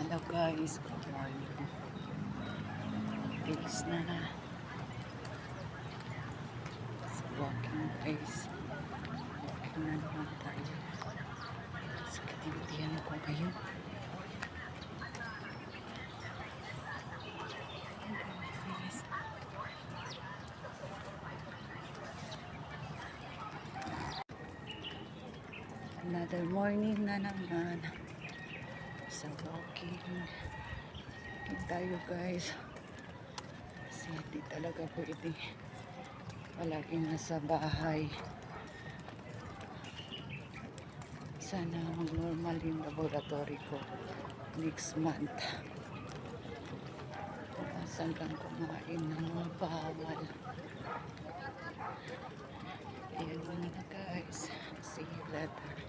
Hello guys, good morning. Days na sa walking pace. Walking na naman tayo. Sa katintihan ko ngayon. Guys. Another morning na naman sa walking. Tayo guys. Kasi hindi talaga pwede palaging nasa bahay. Sana mag-normal yung laboratory ko next month. Iwasan lang kumain ng mga bawal. Ayan na guys. See you later.